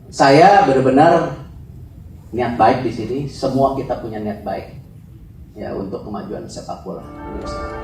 Saya benar-benar niat baik di sini. Semua kita punya niat baik ya untuk kemajuan sepak bola Indonesia.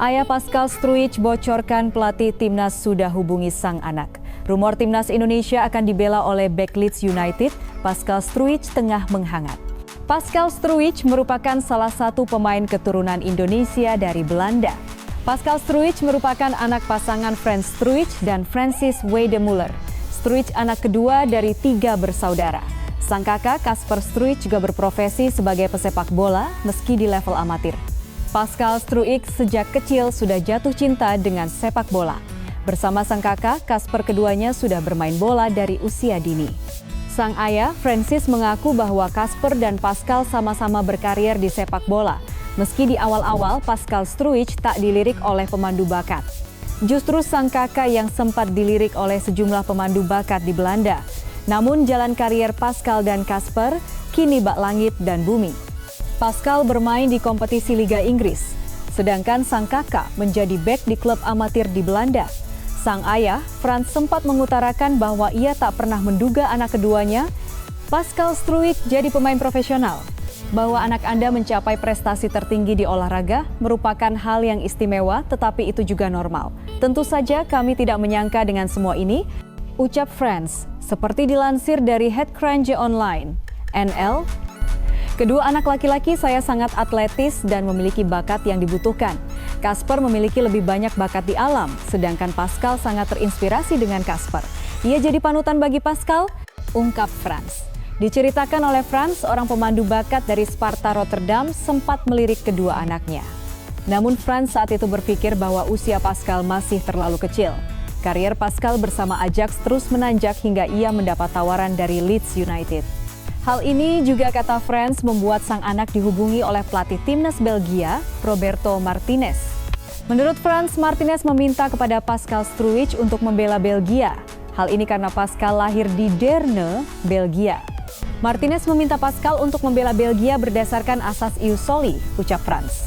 Ayah Pascal Struijk bocorkan pelatih timnas sudah hubungi sang anak. Rumor timnas Indonesia akan dibela oleh bek Leeds United, Pascal Struijk tengah menghangat. Pascal Struijk merupakan salah satu pemain keturunan Indonesia dari Belanda. Pascal Struijk merupakan anak pasangan Frans Struijk dan Francis Weidemuller. Struijk anak kedua dari 3 bersaudara. Sang kakak Casper Struijk juga berprofesi sebagai pesepak bola meski di level amatir. Pascal Struijk sejak kecil sudah jatuh cinta dengan sepak bola. Bersama sang kakak, Casper keduanya sudah bermain bola dari usia dini. Sang ayah, Francis, mengaku bahwa Casper dan Pascal sama-sama berkarir di sepak bola. Meski di awal-awal Pascal Struijk tak dilirik oleh pemandu bakat. Justru sang kakak yang sempat dilirik oleh sejumlah pemandu bakat di Belanda. Namun jalan karier Pascal dan Casper kini bak langit dan bumi. Pascal bermain di kompetisi Liga Inggris, sedangkan sang kakak menjadi bek di klub amatir di Belanda. Sang ayah, Frans, sempat mengutarakan bahwa ia tak pernah menduga anak keduanya, Pascal Struijk, jadi pemain profesional. Bahwa anak Anda mencapai prestasi tertinggi di olahraga merupakan hal yang istimewa, tetapi itu juga normal. Tentu saja kami tidak menyangka dengan semua ini, ucap Frans, seperti dilansir dari Headcrunch Online, NL. Kedua anak laki-laki saya sangat atletis dan memiliki bakat yang dibutuhkan. Casper memiliki lebih banyak bakat di alam, sedangkan Pascal sangat terinspirasi dengan Casper. Ia jadi panutan bagi Pascal, ungkap Frans. Diceritakan oleh Frans, orang pemandu bakat dari Sparta Rotterdam sempat melirik kedua anaknya. Namun Frans saat itu berpikir bahwa usia Pascal masih terlalu kecil. Karier Pascal bersama Ajax terus menanjak hingga ia mendapat tawaran dari Leeds United. Hal ini juga kata Frans membuat sang anak dihubungi oleh pelatih timnas Belgia, Roberto Martinez. Menurut Frans, Martinez meminta kepada Pascal Struijk untuk membela Belgia. Hal ini karena Pascal lahir di Deurne, Belgia. Martinez meminta Pascal untuk membela Belgia berdasarkan asas ius soli, ucap Frans.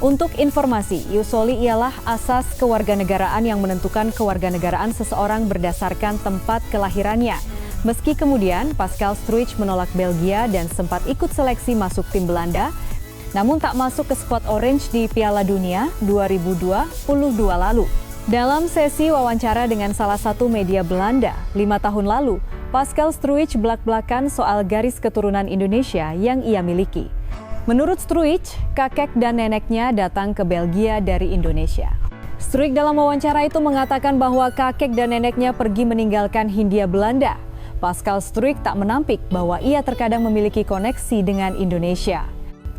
Untuk informasi, ius soli ialah asas kewarganegaraan yang menentukan kewarganegaraan seseorang berdasarkan tempat kelahirannya. Meski kemudian Pascal Struijk menolak Belgia dan sempat ikut seleksi masuk tim Belanda, namun tak masuk ke skuad Orange di Piala Dunia 2022 lalu. Dalam sesi wawancara dengan salah satu media Belanda 5 tahun lalu, Pascal Struijk belak-belakan soal garis keturunan Indonesia yang ia miliki. Menurut Struijk, kakek dan neneknya datang ke Belgia dari Indonesia. Struijk dalam wawancara itu mengatakan bahwa kakek dan neneknya pergi meninggalkan Hindia Belanda. Pascal Struijk tak menampik bahwa ia terkadang memiliki koneksi dengan Indonesia.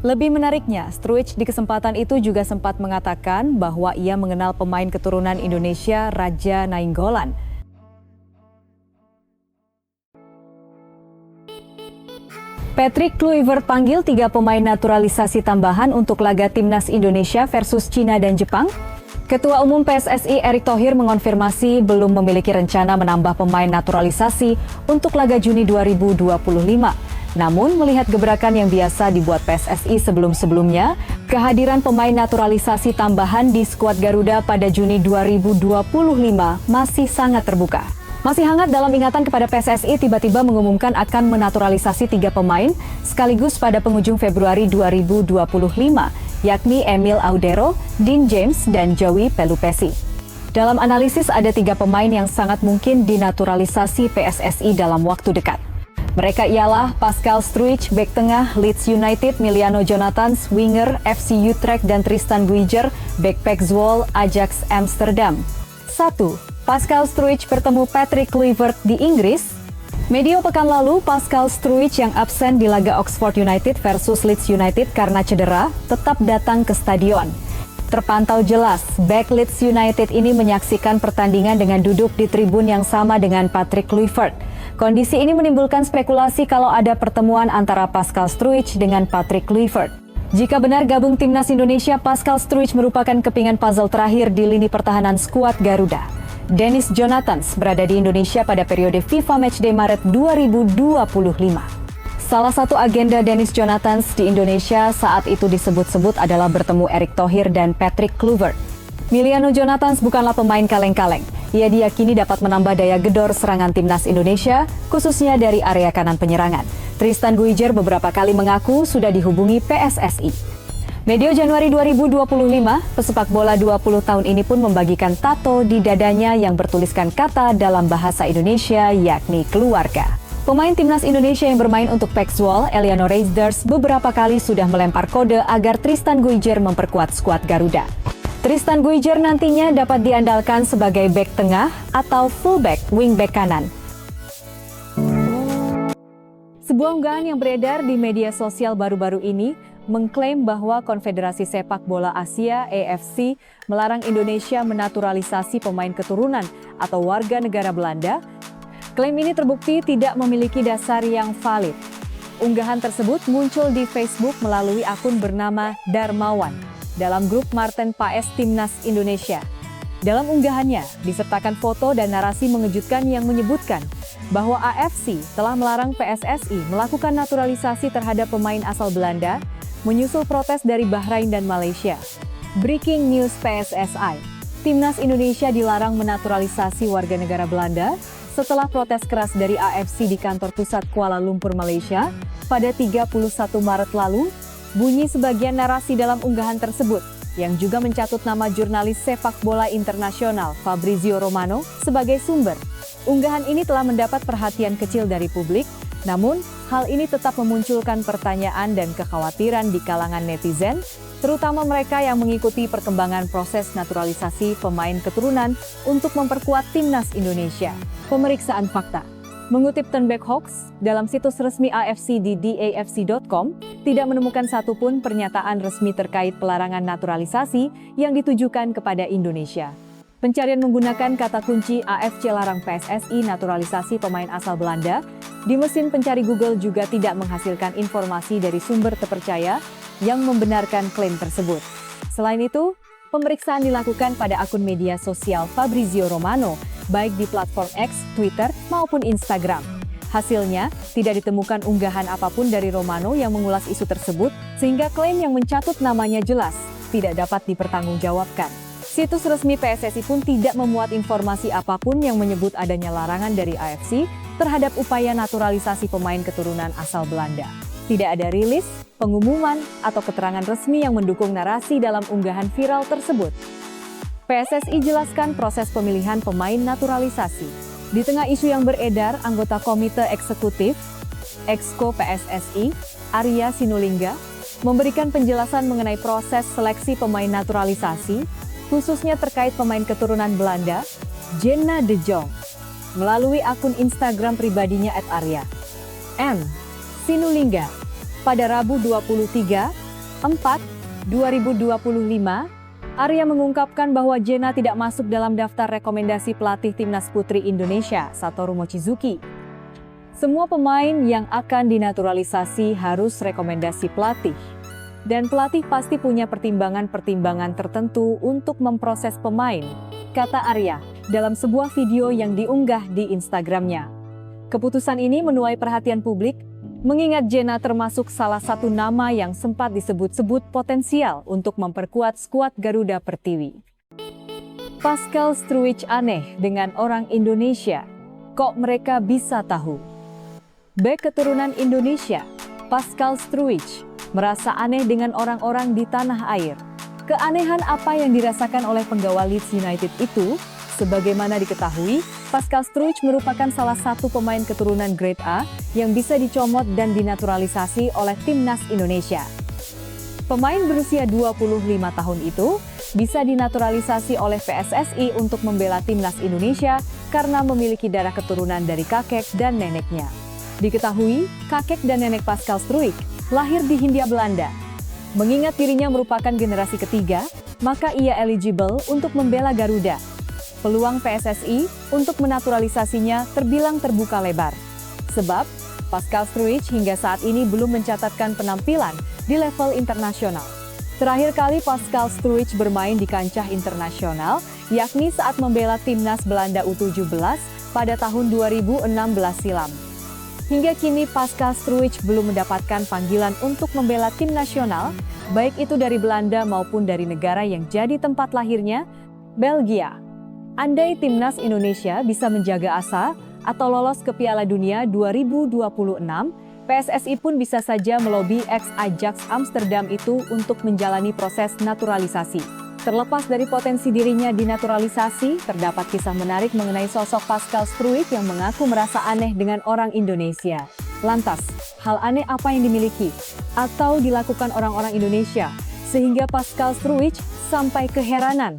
Lebih menariknya, Struijk di kesempatan itu juga sempat mengatakan bahwa ia mengenal pemain keturunan Indonesia, Raja Nainggolan. Patrick Kluivert panggil 3 pemain naturalisasi tambahan untuk laga timnas Indonesia versus Cina dan Jepang. Ketua Umum PSSI Erick Thohir mengonfirmasi belum memiliki rencana menambah pemain naturalisasi untuk laga Juni 2025. Namun melihat gebrakan yang biasa dibuat PSSI sebelum-sebelumnya, kehadiran pemain naturalisasi tambahan di skuad Garuda pada Juni 2025 masih sangat terbuka. Masih hangat dalam ingatan kepada PSSI tiba-tiba mengumumkan akan menaturalisasi 3 pemain sekaligus pada penghujung Februari 2025. Yakni Emil Audero, Dean James, dan Joey Pelupesi. Dalam analisis ada 3 pemain yang sangat mungkin dinaturalisasi PSSI dalam waktu dekat. Mereka ialah Pascal Struijk, bek tengah Leeds United, Miliano Jonathans, winger FC Utrecht, dan Tristan Guijer, bek PEC Zwolle, Ajax Amsterdam. 1. Pascal Struijk bertemu Patrick Kluivert di Inggris. Medio pekan lalu, Pascal Struijk yang absen di laga Oxford United versus Leeds United karena cedera, tetap datang ke stadion. Terpantau jelas, bek Leeds United ini menyaksikan pertandingan dengan duduk di tribun yang sama dengan Patrick Kluivert. Kondisi ini menimbulkan spekulasi kalau ada pertemuan antara Pascal Struijk dengan Patrick Kluivert. Jika benar gabung timnas Indonesia, Pascal Struijk merupakan kepingan puzzle terakhir di lini pertahanan skuad Garuda. Dennis Jonathans berada di Indonesia pada periode FIFA Matchday Maret 2025. Salah satu agenda Dennis Jonathans di Indonesia saat itu disebut-sebut adalah bertemu Erick Thohir dan Patrick Kluivert. Miliano Jonathans bukanlah pemain kaleng-kaleng. Ia diyakini dapat menambah daya gedor serangan timnas Indonesia, khususnya dari area kanan penyerangan. Tristan Guijer beberapa kali mengaku sudah dihubungi PSSI. Medio Januari 2025, pesepak bola 20 tahun ini pun membagikan tato di dadanya yang bertuliskan kata dalam bahasa Indonesia, yakni keluarga. Pemain timnas Indonesia yang bermain untuk PEC Zwolle, Eliano Reisders, beberapa kali sudah melempar kode agar Tristan Guijer memperkuat skuad Garuda. Tristan Guijer nantinya dapat diandalkan sebagai bek tengah atau fullback wingback kanan. Sebuah unggahan yang beredar di media sosial baru-baru ini mengklaim bahwa Konfederasi Sepak Bola Asia (AFC) melarang Indonesia menaturalisasi pemain keturunan atau warga negara Belanda. Klaim ini terbukti tidak memiliki dasar yang valid. Unggahan tersebut muncul di Facebook melalui akun bernama Darmawan dalam grup Marten Paes Timnas Indonesia. Dalam unggahannya, disertakan foto dan narasi mengejutkan yang menyebutkan bahwa AFC telah melarang PSSI melakukan naturalisasi terhadap pemain asal Belanda, menyusul protes dari Bahrain dan Malaysia. Breaking news PSSI, Timnas Indonesia dilarang menaturalisasi warga negara Belanda setelah protes keras dari AFC di kantor pusat Kuala Lumpur, Malaysia, pada 31 Maret lalu. Bunyi sebagian narasi dalam unggahan tersebut, yang juga mencatut nama jurnalis sepak bola internasional Fabrizio Romano sebagai sumber. Unggahan ini telah mendapat perhatian kecil dari publik, namun hal ini tetap memunculkan pertanyaan dan kekhawatiran di kalangan netizen, terutama mereka yang mengikuti perkembangan proses naturalisasi pemain keturunan untuk memperkuat timnas Indonesia. Pemeriksaan fakta. Mengutip Turnback Hoax, dalam situs resmi AFC di dafc.com, tidak menemukan satupun pernyataan resmi terkait pelarangan naturalisasi yang ditujukan kepada Indonesia. Pencarian menggunakan kata kunci AFC larang PSSI naturalisasi pemain asal Belanda di mesin pencari Google juga tidak menghasilkan informasi dari sumber terpercaya yang membenarkan klaim tersebut. Selain itu, pemeriksaan dilakukan pada akun media sosial Fabrizio Romano, baik di platform X, Twitter, maupun Instagram. Hasilnya, tidak ditemukan unggahan apapun dari Romano yang mengulas isu tersebut, sehingga klaim yang mencatut namanya jelas tidak dapat dipertanggungjawabkan. Situs resmi PSSI pun tidak memuat informasi apapun yang menyebut adanya larangan dari AFC terhadap upaya naturalisasi pemain keturunan asal Belanda. Tidak ada rilis, pengumuman, atau keterangan resmi yang mendukung narasi dalam unggahan viral tersebut. PSSI jelaskan proses pemilihan pemain naturalisasi. Di tengah isu yang beredar, anggota Komite Eksekutif, Exco PSSI, Arya Sinulinga, memberikan penjelasan mengenai proses seleksi pemain naturalisasi, khususnya terkait pemain keturunan Belanda, Jenna De Jong, melalui akun Instagram pribadinya @arya. M. Sinulinga, pada Rabu 23/4/2025, Arya mengungkapkan bahwa Jenna tidak masuk dalam daftar rekomendasi pelatih Timnas Putri Indonesia, Satoru Mochizuki. Semua pemain yang akan dinaturalisasi harus rekomendasi pelatih. Dan pelatih pasti punya pertimbangan-pertimbangan tertentu untuk memproses pemain, kata Arya dalam sebuah video yang diunggah di Instagramnya. Keputusan ini menuai perhatian publik, mengingat Jenna termasuk salah satu nama yang sempat disebut-sebut potensial untuk memperkuat skuad Garuda Pertiwi. Pascal Struijk aneh dengan orang Indonesia. Kok mereka bisa tahu? Bek keturunan Indonesia, Pascal Struijk, merasa aneh dengan orang-orang di tanah air. Keanehan apa yang dirasakan oleh penggawa Leeds United itu Sebagaimana diketahui, Pascal Struijk merupakan salah satu pemain keturunan Grade A yang bisa dicomot dan dinaturalisasi oleh timnas Indonesia. Pemain berusia 25 tahun itu bisa dinaturalisasi oleh PSSI untuk membela timnas Indonesia karena memiliki darah keturunan dari kakek dan neneknya. Diketahui, kakek dan nenek Pascal Struijk lahir di Hindia Belanda. Mengingat dirinya merupakan generasi ketiga, maka ia eligible untuk membela Garuda. Peluang PSSI untuk menaturalisasinya terbilang terbuka lebar. Sebab, Pascal Struijk hingga saat ini belum mencatatkan penampilan di level internasional. Terakhir kali Pascal Struijk bermain di kancah internasional, yakni saat membela timnas Belanda U17 pada tahun 2016 silam. Hingga kini Pascal Struijk belum mendapatkan panggilan untuk membela tim nasional, baik itu dari Belanda maupun dari negara yang jadi tempat lahirnya, Belgia. Andai timnas Indonesia bisa menjaga asa atau lolos ke Piala Dunia 2026, PSSI pun bisa saja melobi ex-Ajax Amsterdam itu untuk menjalani proses naturalisasi. Terlepas dari potensi dirinya dinaturalisasi, terdapat kisah menarik mengenai sosok Pascal Struijk yang mengaku merasa aneh dengan orang Indonesia. Lantas, hal aneh apa yang dimiliki atau dilakukan orang-orang Indonesia sehingga Pascal Struijk sampai keheranan?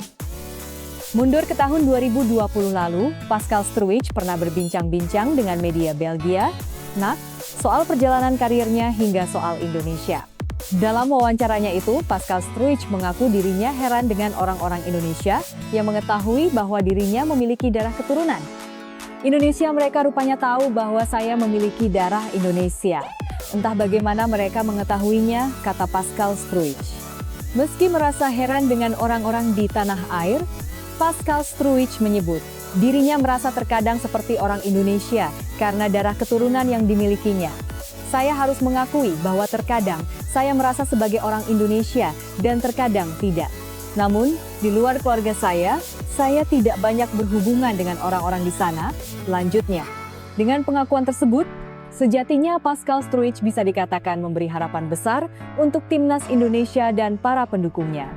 Mundur ke tahun 2020 lalu, Pascal Struijk pernah berbincang-bincang dengan media Belgia, NAC, soal perjalanan karirnya hingga soal Indonesia. Dalam wawancaranya itu, Pascal Struijk mengaku dirinya heran dengan orang-orang Indonesia yang mengetahui bahwa dirinya memiliki darah keturunan. Indonesia mereka rupanya tahu bahwa saya memiliki darah Indonesia. Entah bagaimana mereka mengetahuinya, kata Pascal Struijk. Meski merasa heran dengan orang-orang di tanah air, Pascal Struijk menyebut, dirinya merasa terkadang seperti orang Indonesia karena darah keturunan yang dimilikinya. Saya harus mengakui bahwa terkadang saya merasa sebagai orang Indonesia dan terkadang tidak. Namun, di luar keluarga saya tidak banyak berhubungan dengan orang-orang di sana. Lanjutnya, dengan pengakuan tersebut, sejatinya Pascal Struijk bisa dikatakan memberi harapan besar untuk timnas Indonesia dan para pendukungnya.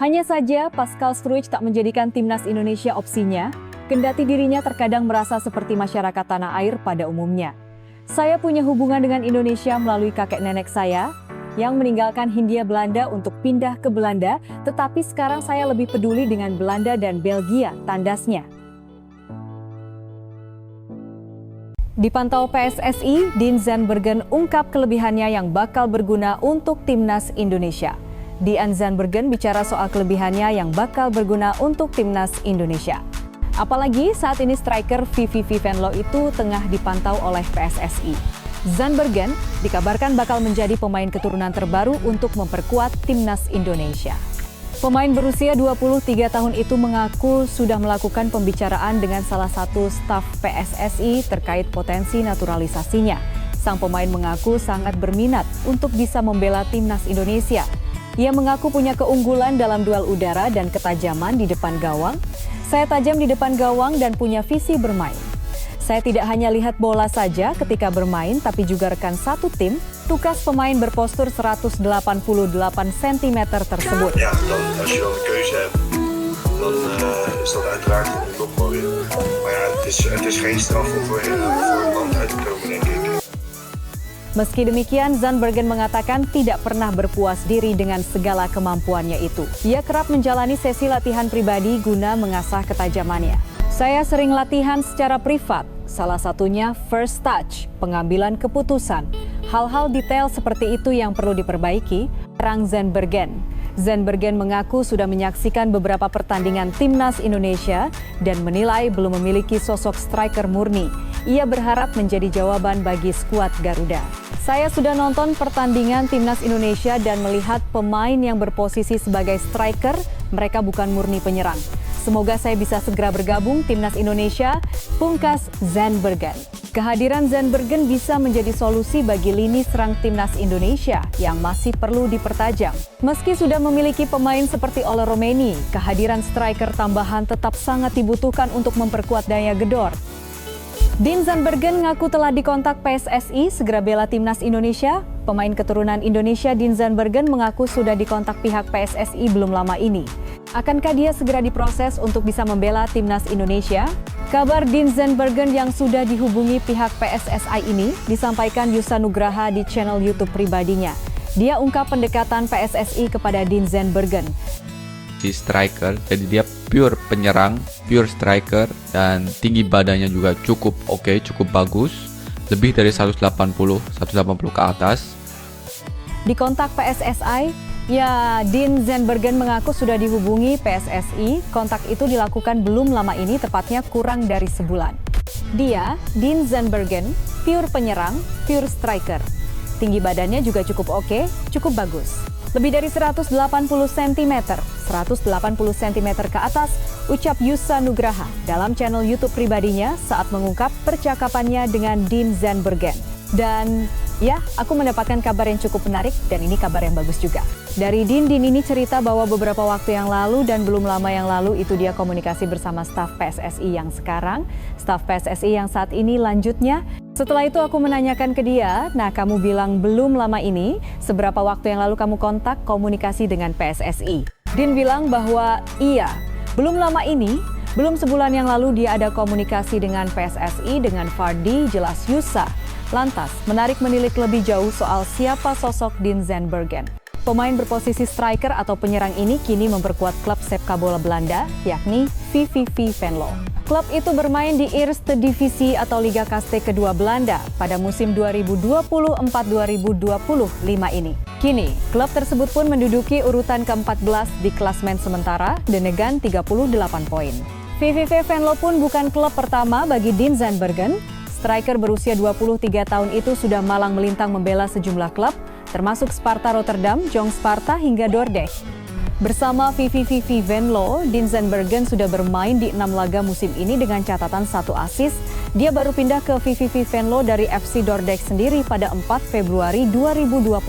Hanya saja, Pascal Struijk tak menjadikan timnas Indonesia opsinya, kendati dirinya terkadang merasa seperti masyarakat tanah air pada umumnya. Saya punya hubungan dengan Indonesia melalui kakek nenek saya, yang meninggalkan Hindia Belanda untuk pindah ke Belanda, tetapi sekarang saya lebih peduli dengan Belanda dan Belgia, tandasnya. Dipantau PSSI, Dean Zandbergen ungkap kelebihannya yang bakal berguna untuk timnas Indonesia. Dean Zandbergen bicara soal kelebihannya yang bakal berguna untuk timnas Indonesia. Apalagi saat ini striker VVV Venlo itu tengah dipantau oleh PSSI. Zandbergen dikabarkan bakal menjadi pemain keturunan terbaru untuk memperkuat timnas Indonesia. Pemain berusia 23 tahun itu mengaku sudah melakukan pembicaraan dengan salah satu staf PSSI terkait potensi naturalisasinya. Sang pemain mengaku sangat berminat untuk bisa membela timnas Indonesia. Ia mengaku punya keunggulan dalam duel udara dan ketajaman di depan gawang. Saya tajam di depan gawang dan punya visi bermain. Saya tidak hanya lihat bola saja ketika bermain, tapi juga rekan satu tim, tugas pemain berpostur 188 cm tersebut. Ja, dan als je dan een keuze hebt, dan is dat uiteraard nog mooier. Maar ja, het is geen straf om voor een land uit te komen, denk ik. Meski demikian, Zandbergen mengatakan tidak pernah berpuas diri dengan segala kemampuannya itu. Ia kerap menjalani sesi latihan pribadi guna mengasah ketajamannya. Saya sering latihan secara privat, salah satunya first touch, pengambilan keputusan. Hal-hal detail seperti itu yang perlu diperbaiki, terang Zandbergen. Zandbergen mengaku sudah menyaksikan beberapa pertandingan timnas Indonesia dan menilai belum memiliki sosok striker murni. Ia berharap menjadi jawaban bagi skuad Garuda. Saya sudah nonton pertandingan timnas Indonesia dan melihat pemain yang berposisi sebagai striker, mereka bukan murni penyerang. Semoga saya bisa segera bergabung timnas Indonesia, pungkas Zandbergen. Kehadiran Zandbergen bisa menjadi solusi bagi lini serang timnas Indonesia yang masih perlu dipertajam. Meski sudah memiliki pemain seperti Ole Romeni, kehadiran striker tambahan tetap sangat dibutuhkan untuk memperkuat daya gedor. Dean Zandbergen ngaku telah dikontak PSSI segera bela timnas Indonesia. Pemain keturunan Indonesia Dean Zandbergen mengaku sudah dikontak pihak PSSI belum lama ini. Akankah dia segera diproses untuk bisa membela timnas Indonesia? Kabar Dean Zandbergen yang sudah dihubungi pihak PSSI ini disampaikan Yusa Nugraha di channel YouTube pribadinya. Dia ungkap pendekatan PSSI kepada Dean Zandbergen. Si striker, jadi dia pure penyerang, pure striker, dan tinggi badannya juga cukup oke, cukup bagus, lebih dari 180 ke atas. Di kontak PSSI, ya Dean Zandbergen mengaku sudah dihubungi PSSI. Kontak itu dilakukan belum lama ini, tepatnya kurang dari sebulan. Dia, Dean Zandbergen, pure penyerang, pure striker. Tinggi badannya juga cukup oke, cukup bagus. Lebih dari 180 cm ke atas, ucap Yusa Nugraha dalam channel YouTube pribadinya saat mengungkap percakapannya dengan Dean Zandbergen. Dan ya, aku mendapatkan kabar yang cukup menarik dan ini kabar yang bagus juga. Dari Dean ini cerita bahwa beberapa waktu yang lalu dan belum lama yang lalu itu dia komunikasi bersama staf PSSI yang sekarang, staf PSSI yang saat ini lanjutnya. Setelah itu aku menanyakan ke dia, nah kamu bilang belum lama ini, seberapa waktu yang lalu kamu kontak komunikasi dengan PSSI? Dean bilang bahwa iya, belum lama ini, belum sebulan yang lalu dia ada komunikasi dengan PSSI, dengan Fardi, jelas Yusa. Lantas, menarik menilik lebih jauh soal siapa sosok Dean Zandbergen. Pemain berposisi striker atau penyerang ini kini memperkuat klub sepak bola Belanda, yakni VVV Venlo. Klub itu bermain di Eerste Divisie atau Liga Kaste kedua Belanda pada musim 2024-2025 ini. Kini, klub tersebut pun menduduki urutan ke-14 di klasmen sementara dengan 38 poin. VVV Venlo pun bukan klub pertama bagi Dean Zandbergen. Striker berusia 23 tahun itu sudah malang melintang membela sejumlah klub, termasuk Sparta Rotterdam, Jong Sparta hingga Dordrecht. Bersama VVV Venlo, Dean Zandbergen sudah bermain di 6 laga musim ini dengan catatan 1 assist. Dia baru pindah ke VVV Venlo dari FC Dordrecht sendiri pada 4 Februari 2025.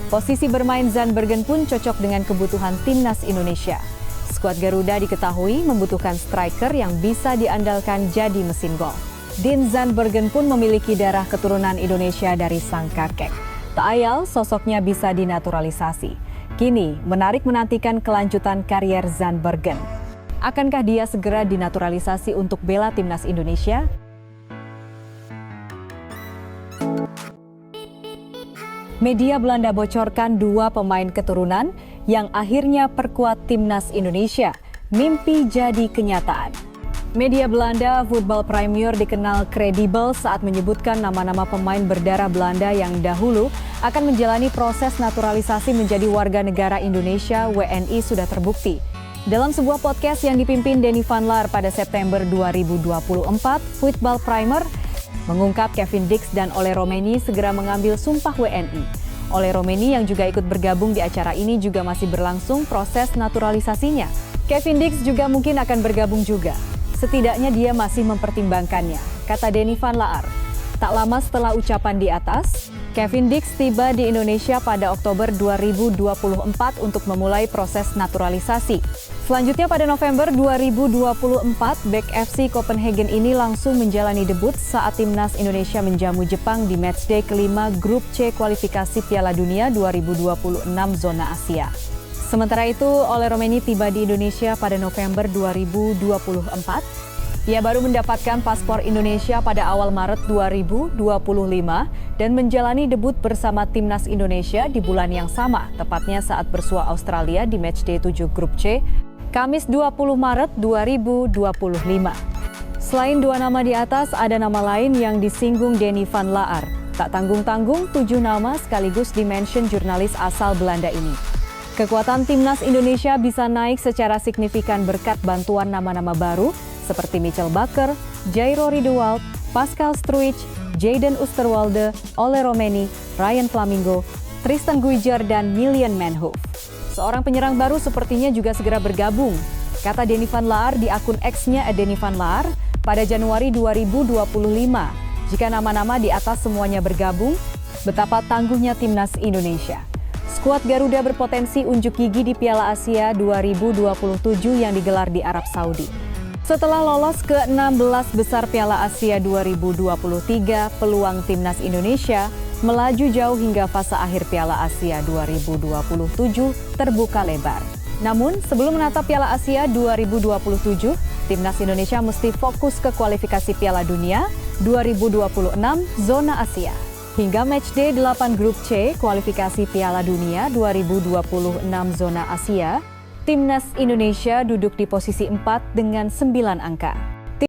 Posisi bermain Zandbergen pun cocok dengan kebutuhan timnas Indonesia. Skuad Garuda diketahui membutuhkan striker yang bisa diandalkan jadi mesin gol. Dean Zandbergen pun memiliki darah keturunan Indonesia dari sang kakek. Tak ayal sosoknya bisa dinaturalisasi. Kini menarik menantikan kelanjutan karier Zandbergen. Akankah dia segera dinaturalisasi untuk bela timnas Indonesia? Media Belanda bocorkan 2 pemain keturunan yang akhirnya perkuat timnas Indonesia. Mimpi jadi kenyataan. Media Belanda Voetbal Premier dikenal kredibel saat menyebutkan nama-nama pemain berdarah Belanda yang dahulu akan menjalani proses naturalisasi menjadi warga negara Indonesia WNI sudah terbukti. Dalam sebuah podcast yang dipimpin Denny Van Laar pada September 2024, Voetbal Primer mengungkap Kevin Dix dan Ole Romeni segera mengambil sumpah WNI. Ole Romeni yang juga ikut bergabung di acara ini juga masih berlangsung proses naturalisasinya. Kevin Dix juga mungkin akan bergabung juga. Setidaknya dia masih mempertimbangkannya, kata Denny Van Laar. Tak lama setelah ucapan di atas, Kevin Dix tiba di Indonesia pada Oktober 2024 untuk memulai proses naturalisasi. Selanjutnya pada November 2024, bek FC Copenhagen ini langsung menjalani debut saat timnas Indonesia menjamu Jepang di matchday kelima Grup C kualifikasi Piala Dunia 2026 zona Asia. Sementara itu, Ole Romeni tiba di Indonesia pada November 2024. Ia baru mendapatkan paspor Indonesia pada awal Maret 2025 dan menjalani debut bersama timnas Indonesia di bulan yang sama, tepatnya saat bersua Australia di matchday 7 Grup C, Kamis 20 Maret 2025. Selain 2 nama di atas, ada nama lain yang disinggung Denny Van Laar. Tak tanggung-tanggung, 7 nama sekaligus dimention jurnalis asal Belanda ini. Kekuatan timnas Indonesia bisa naik secara signifikan berkat bantuan nama-nama baru seperti Michel Bakker, Jairo Riedewald, Pascal Struijk, Jayden Oosterwolde, Ole Romeni, Ryan Flamingo, Tristan Guijer, dan Milian Manhoef. Seorang penyerang baru sepertinya juga segera bergabung, kata Denny Van Laar di akun X-nya @Denny Van Laar pada Januari 2025. Jika nama-nama di atas semuanya bergabung, betapa tangguhnya timnas Indonesia. Skuad Garuda berpotensi unjuk gigi di Piala Asia 2027 yang digelar di Arab Saudi. Setelah lolos ke 16 besar Piala Asia 2023, peluang timnas Indonesia melaju jauh hingga fase akhir Piala Asia 2027 terbuka lebar. Namun, sebelum menatap Piala Asia 2027, Timnas Indonesia mesti fokus ke kualifikasi Piala Dunia 2026 zona Asia. Hingga matchday 8 grup C kualifikasi Piala Dunia 2026 zona Asia, Timnas Indonesia duduk di posisi 4 dengan 9 angka.